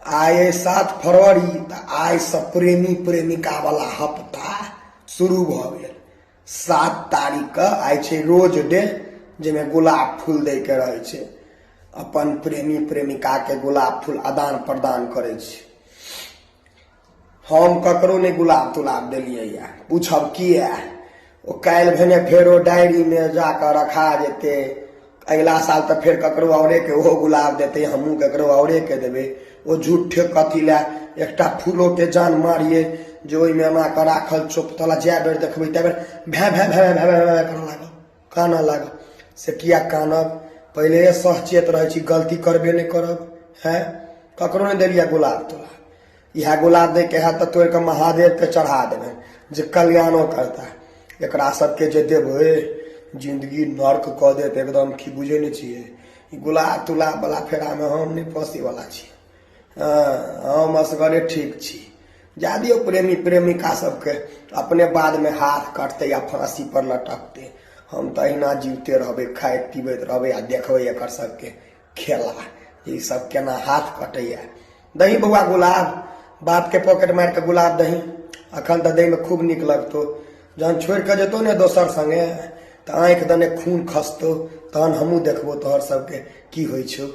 आए 7 फरवरी तो आय से प्रेमी प्रेमिका वाला हफ्ता शुरू भ गेल। 7 तारीख के आय छे रोज डे जेमे गुलाब फूल दे के रहे छे। अपन प्रेमी प्रेमिका के गुलाब फूल आदान प्रदान करे छे। हम ककरो ने गुलाब तुलाब दिलिये या पूछब किया ओ काल भेने फेर ओ डायरी में जाकर रखा जेते। अगला साल तो फिर ककरो औरे के वो गुलाब देते, हमू ककरो औरे के देवे। वो झूठे कथी ला एकटा फूलो के जान मारिए जो में एना के राखल चुप तला जै बेर देखबे तै बेर भै भै भै भै भै भै करऽ लागल, कानऽ लागल। से किया कानब? पहले सचेत रहे छी, गलती करबे नहीं करब है। ककरो नहीं देलिया गुलाब तुलाब। यह गुलाब दे के है तो तोड़ के महादेव के चढ़ा देवे जे कल्याणो करता। एकरा सबके जे देवे जिंदगी नर्क क देते एकदम की बुझे नहीं चाहिए। गुलाब तुलाब वाला फेरा में हम नहीं फंसी वाला छी। हम असगरे ठीक छी। जा दियो प्रेमी प्रेमिका सबके अपने बाद में हाथ कटते या फांसी पर लटकते। हम तो अहिना जीवते रहबे, खाए पीबे रहबे आ देखबे एकर सबके खेला ये सब केना हाथ कटैया। दही बउआ गुलाब, बाप के पॉकेट मार के गुलाब दही। अखन तो दही में खूब निक लगतो। जहन छोड़ के जेतो ने दोसर संगे तो आँख दने खून खसतो, तहन हमू देखबो तोहर सबके की होइ छौ।